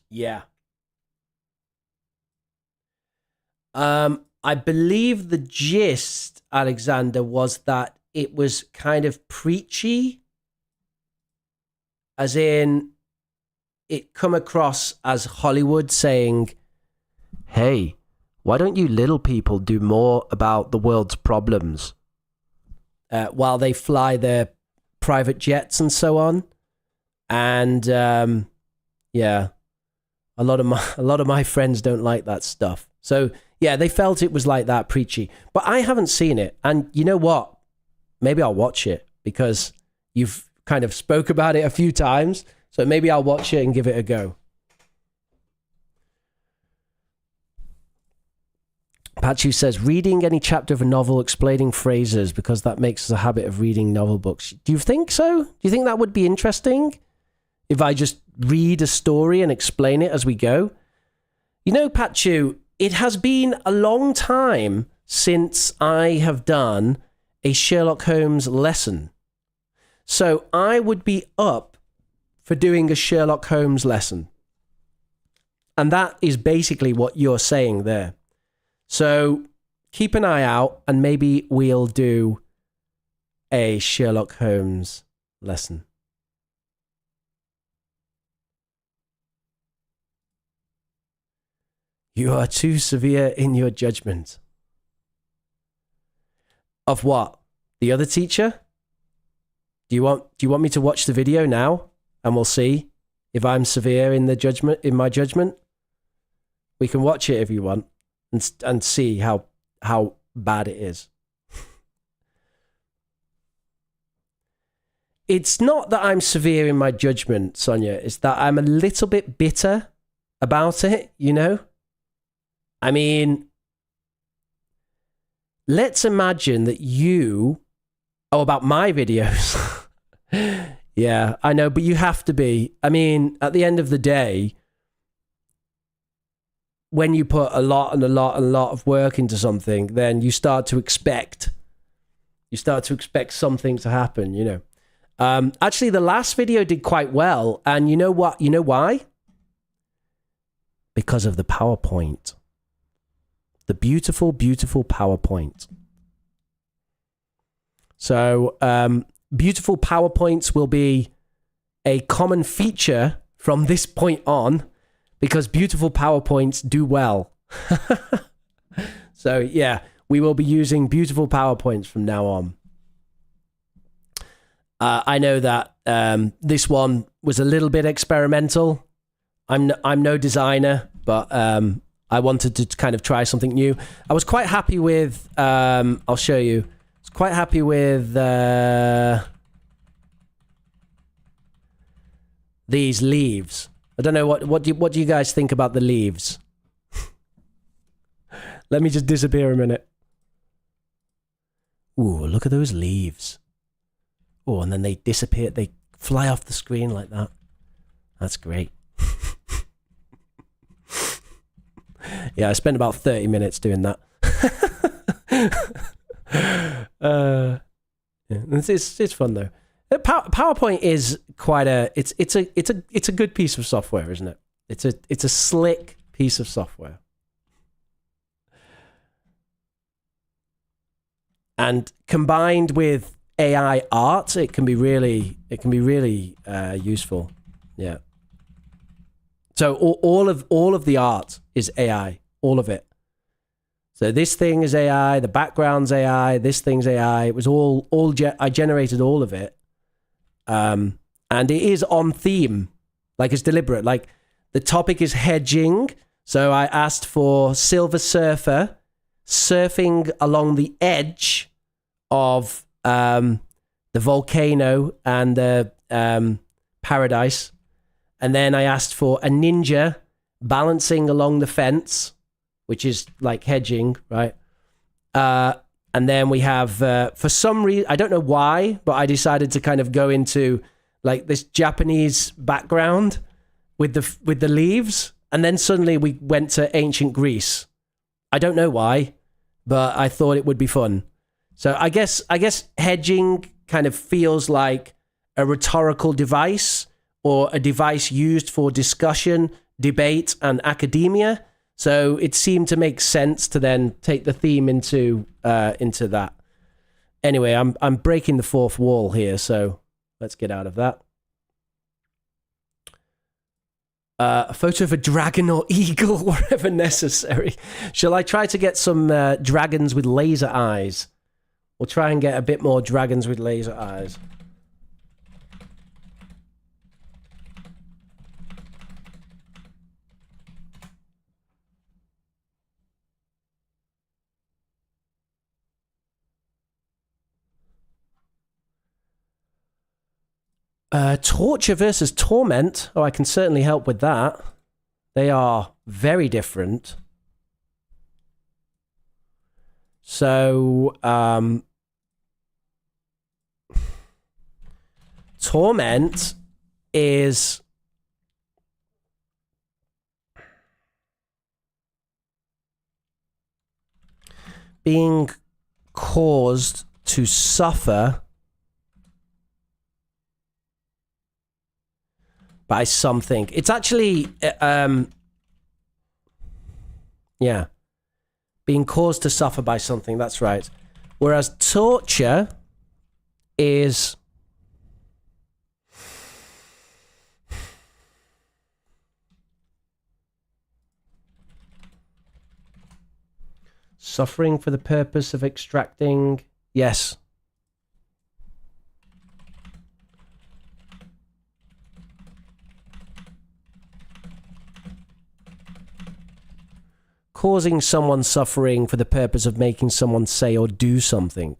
Yeah. I believe the gist, Alexander, was that it was kind of preachy, as in it come across as Hollywood saying, hey, why don't you little people do more about the world's problems while they fly their private jets and so on? And yeah, a lot of my friends don't like that stuff. So yeah, they felt it was like that, preachy. But I haven't seen it, and you know what? Maybe I'll watch it because you've kind of spoke about it a few times. So maybe I'll watch it and give it a go. Pachu says, reading any chapter of a novel explaining phrases because that makes us a habit of reading novel books. Do you think so? Do you think that would be interesting? If I just read a story and explain it as we go? You know, Pachu, it has been a long time since I have done a Sherlock Holmes lesson. So I would be up for doing a Sherlock Holmes lesson. And that is basically what you're saying there. So keep an eye out and maybe we'll do a Sherlock Holmes lesson. You are too severe in your judgment. Of what? The other teacher? Do you want me to watch the video now and we'll see if I'm severe in my judgment? We can watch it if you want. And see how bad it is. It's not that I'm severe in my judgment, Sonia. It's that I'm a little bit bitter about it, you know? I mean, let's imagine that you... Oh, about my videos. Yeah, I know, but you have to be. I mean, at the end of the day... when you put a lot of work into something, then you start to expect something to happen, you know. Actually, the last video did quite well. And you know what? You know why? Because of the PowerPoint. The beautiful, beautiful PowerPoint. So, beautiful PowerPoints will be a common feature from this point on, because beautiful PowerPoints do well. So, yeah, we will be using beautiful PowerPoints from now on. I know that this one was a little bit experimental. I'm no designer, but I wanted to kind of try something new. I was quite happy with... I'll show you. I was quite happy with these leaves. I don't know, what do you guys think about the leaves? Let me just disappear a minute. Ooh, look at those leaves. Oh, and then they disappear. They fly off the screen like that. That's great. Yeah, I spent about 30 minutes doing that. Yeah, it's fun though. PowerPoint is quite a it's a good piece of software, isn't it? It's a slick piece of software. And combined with AI art, it can be really useful. Yeah. So all of the art is AI, all of it. So this thing is AI, the background's AI, this thing's AI. It was I generated all of it. And it is on theme, like it's deliberate. Like the topic is hedging. So I asked for Silver Surfer surfing along the edge of the volcano and the paradise. And then I asked for a ninja balancing along the fence, which is like hedging, right? And then we have, for some reason, I don't know why, but I decided to kind of go into like this Japanese background with the leaves. And then suddenly we went to ancient Greece. I don't know why, but I thought it would be fun. So I guess hedging kind of feels like a rhetorical device or a device used for discussion, debate, and academia. So it seemed to make sense to then take the theme into that. Anyway, I'm breaking the fourth wall here, so let's get out of that. A photo of a dragon or eagle wherever necessary. Shall I try to get some dragons with laser eyes? We'll try and get a bit more dragons with laser eyes. Torture versus torment. Oh, I can certainly help with that. They are very different. So, torment is being caused to suffer by something. It's actually, yeah, being caused to suffer by something, that's right. Whereas torture is suffering for the purpose of extracting, yes. Causing someone suffering for the purpose of making someone say or do something.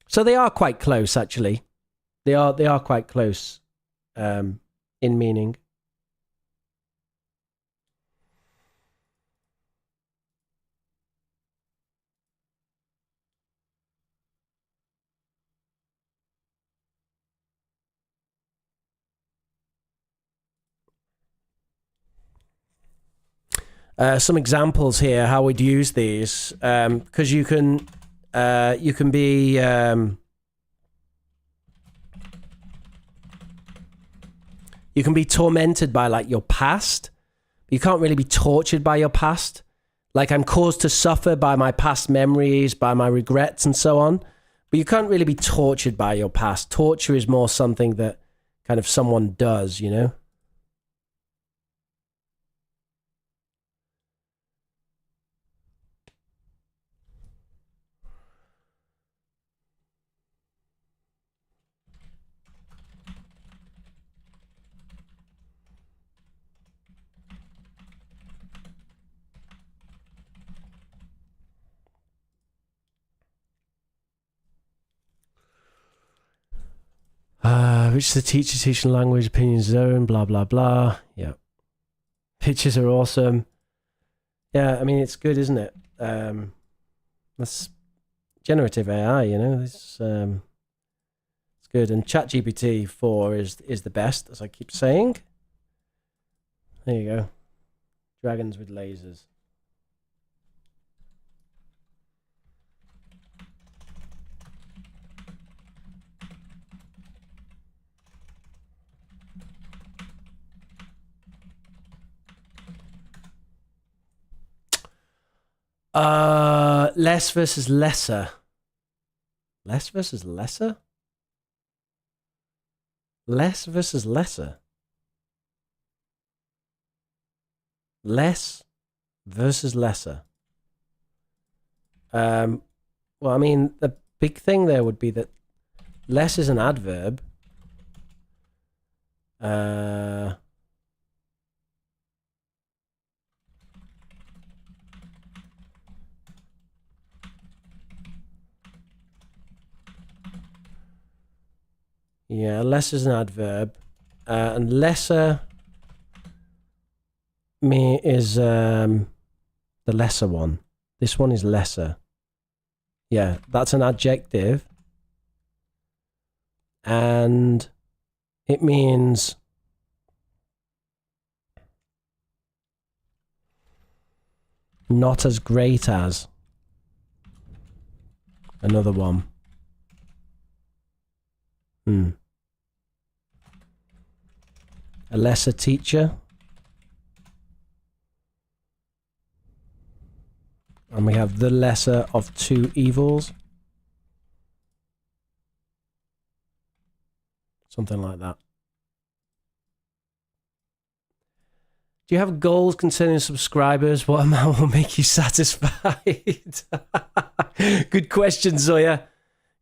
So they are quite close, actually. They are quite close in meaning. Some examples here how we'd use these, because you can be you can be tormented by like your past. You can't really be tortured by your past. Like I'm caused to suffer by my past memories, by my regrets and so on. But you can't really be tortured by your past. Torture is more something that kind of someone does, you know? Which is the teacher teaching language, opinion zone, blah, blah, blah. Yeah. Pictures are awesome. Yeah, I mean, it's good, isn't it? That's generative AI, you know? It's good. And ChatGPT 4 is the best, as I keep saying. There you go. Dragons with lasers. Less versus lesser. Less versus lesser? Less versus lesser. Less versus lesser. Well, I mean, the big thing there would be that less is an adverb. Yeah, less is an adverb. And lesser is the lesser one. This one is lesser. Yeah, that's an adjective. And it means not as great as. Another one. A lesser teacher. And we have the lesser of two evils. Something like that. Do you have goals concerning subscribers? What amount will make you satisfied? Good question, Zoya.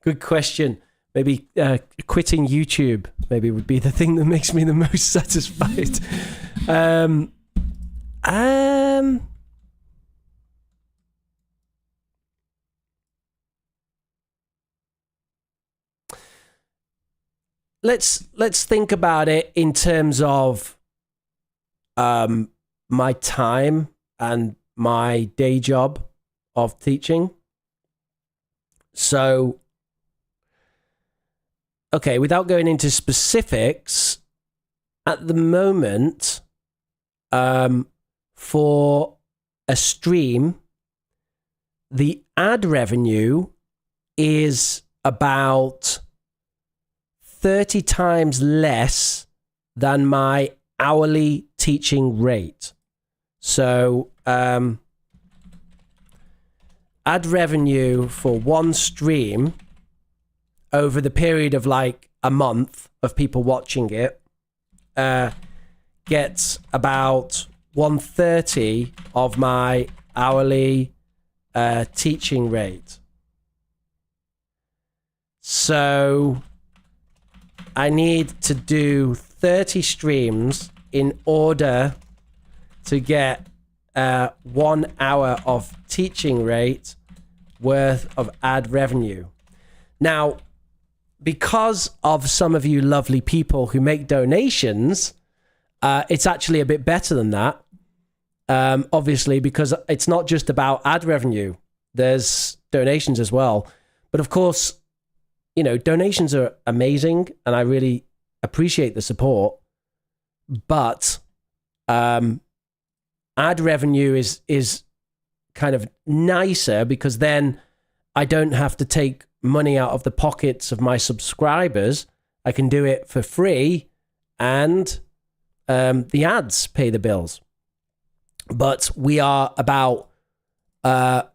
Good question. Maybe quitting YouTube maybe would be the thing that makes me the most satisfied. let's think about it in terms of my time and my day job of teaching. So, okay, without going into specifics, at the moment, for a stream, the ad revenue is about 30 times less than my hourly teaching rate. So, ad revenue for one stream over the period of like a month of people watching it gets about 1/30 of my hourly teaching rate. So I need to do 30 streams in order to get 1 hour of teaching rate worth of ad revenue. Now, because of some of you lovely people who make donations, it's actually a bit better than that. Obviously, because it's not just about ad revenue. There's donations as well. But of course, you know, donations are amazing and I really appreciate the support. But ad revenue is kind of nicer because then I don't have to take money out of the pockets of my subscribers. I can do it for free and the ads pay the bills. But we are about we're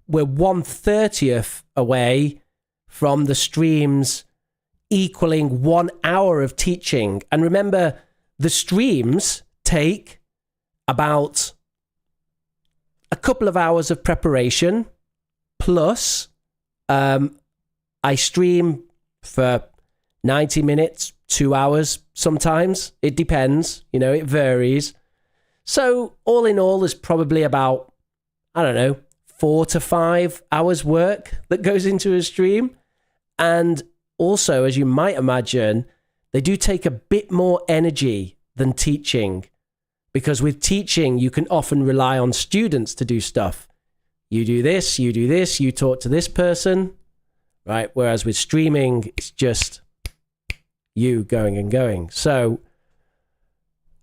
1/30th away from the streams equaling 1 hour of teaching. And remember, the streams take about a couple of hours of preparation, plus I stream for 90 minutes, 2 hours sometimes. It depends, you know, it varies. So all in all, there's probably about, I don't know, 4 to 5 hours work that goes into a stream. And also, as you might imagine, they do take a bit more energy than teaching, because with teaching, you can often rely on students to do stuff. You do this, you talk to this person, right? Whereas with streaming, it's just you going and going. So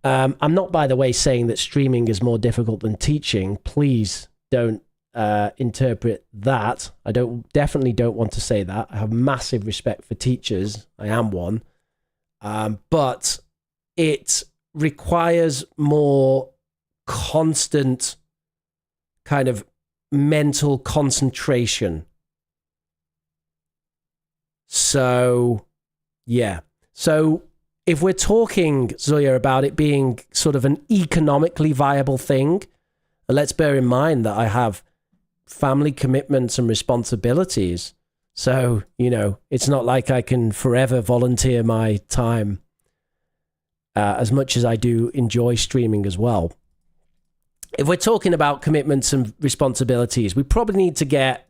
I'm not, by the way, saying that streaming is more difficult than teaching. Please don't interpret that. I definitely don't want to say that. I have massive respect for teachers. I am one. But it requires more constant kind of mental concentration. So, yeah. So if we're talking, Zoya, about it being sort of an economically viable thing, let's bear in mind that I have family commitments and responsibilities. So, you know, it's not like I can forever volunteer my time as much as I do enjoy streaming as well. If we're talking about commitments and responsibilities, we probably need to get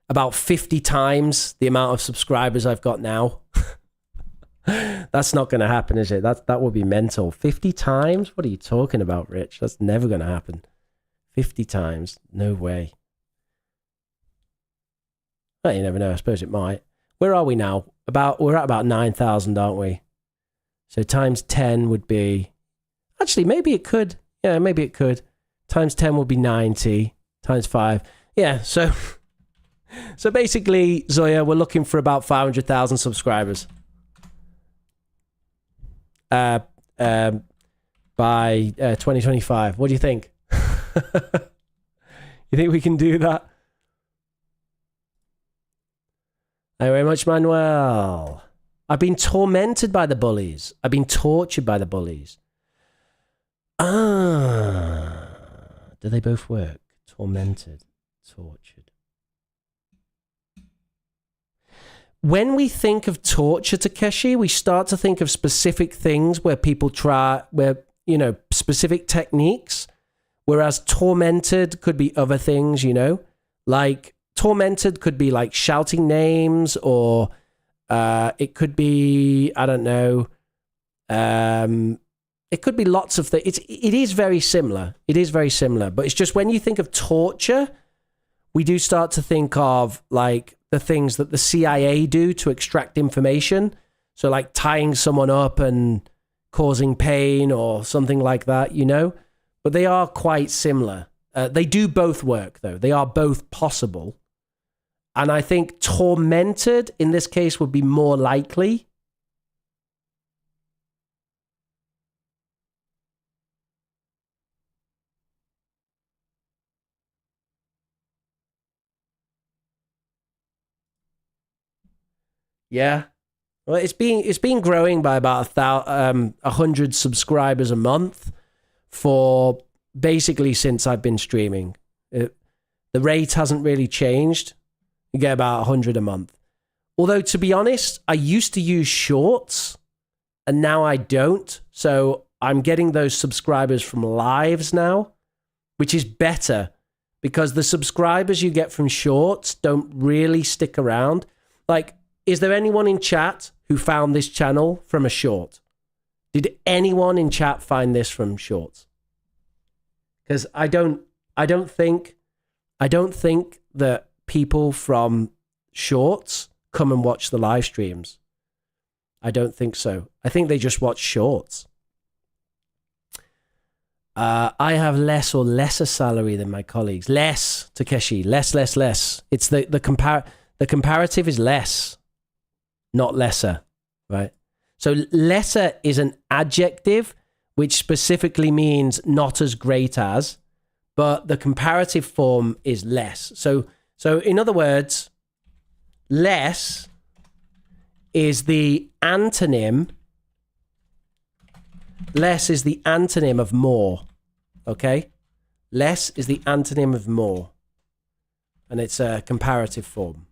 about 50 times the amount of subscribers I've got now. That's not going to happen, is it? That would be mental. 50 times? What are you talking about, Rich? That's never going to happen. 50 times? No way. Well, you never know. I suppose it might. Where are we now? We're at about 9,000, aren't we? So times 10 would be... Actually, maybe it could. Yeah, maybe it could. Times 10 would be 90. Times 5. Yeah, so... So basically, Zoya, we're looking for about 500,000 subscribers. By 2025. What do you think? You think we can do that? Thank you very much, Manuel. I've been tormented by the bullies. I've been tortured by the bullies. Do they both work? Tormented, tortured. When we think of torture, Takeshi, we start to think of specific things where people specific techniques, whereas tormented could be other things, you know, like tormented could be like shouting names or It could be, I don't know. It could be lots of things. It is very similar. It is very similar. But it's just when you think of torture, we do start to think of like the things that the CIA do to extract information. So like tying someone up and causing pain or something like that, you know? But they are quite similar. They do both work, though. They are both possible. And I think tormented, in this case, would be more likely. Yeah. Well, it's been growing by about 100 subscribers a month for basically since I've been streaming. The rate hasn't really changed. You get about 100 a month. Although, to be honest, I used to use shorts and now I don't. So I'm getting those subscribers from lives now, which is better because the subscribers you get from shorts don't really stick around. Like, is there anyone in chat who found this channel from a short? Did anyone in chat find this from shorts? Because I don't think that people from shorts come and watch the live streams. I don't think so. I think they just watch shorts. I have less or lesser salary than my colleagues. Less, Takeshi. Less. It's the comparative is less, not lesser, right? So lesser is an adjective which specifically means not as great as, but the comparative form is less. So in other words, less is the antonym. Less is the antonym of more. Okay? Less is the antonym of more. And it's a comparative form.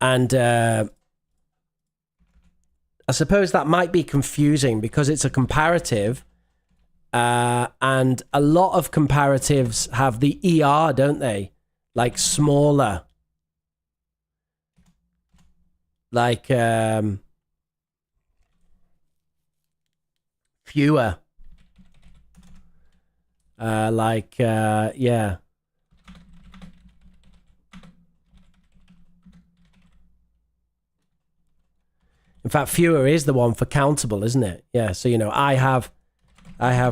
And I suppose that might be confusing because it's a comparative. And a lot of comparatives have the ER, don't they? Like smaller. Like fewer. Yeah. In fact, fewer is the one for countable, isn't it? Yeah, so, you know, I have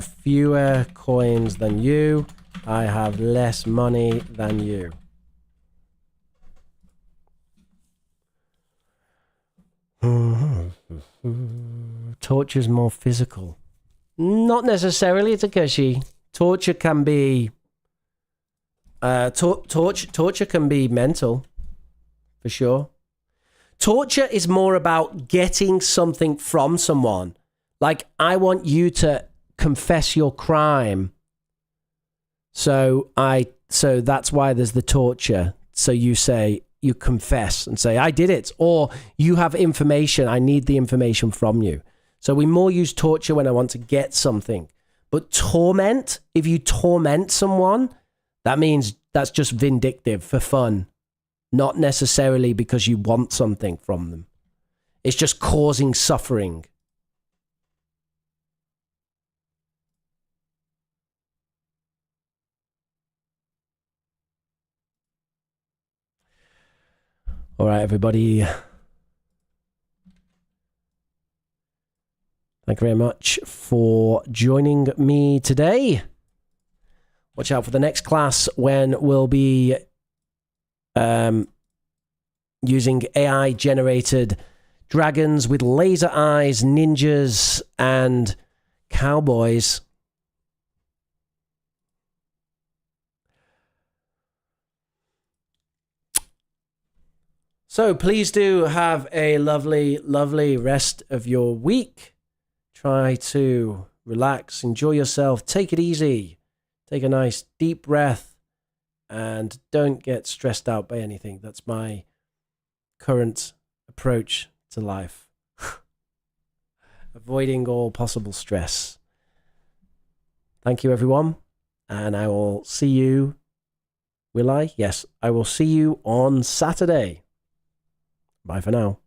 fewer coins than you. I have less money than you. Torture's more physical. Not necessarily, Takeshi. Torture can be... torture can be mental, for sure. Torture is more about getting something from someone. Like, I want you to confess your crime. So that's why there's the torture. So you confess and say, I did it. Or you have information. I need the information from you. So we more use torture when I want to get something. But torment, if you torment someone, that means that's just vindictive for fun. Not necessarily because you want something from them. It's just causing suffering. All right, everybody. Thank you very much for joining me today. Watch out for the next class when we'll be using AI-generated dragons with laser eyes, ninjas, and cowboys. So please do have a lovely, lovely rest of your week. Try to relax, enjoy yourself, take it easy. Take a nice deep breath. And don't get stressed out by anything. That's my current approach to life. Avoiding all possible stress. Thank you, everyone. And I will see you. Will I? Yes, I will see you on Saturday. Bye for now.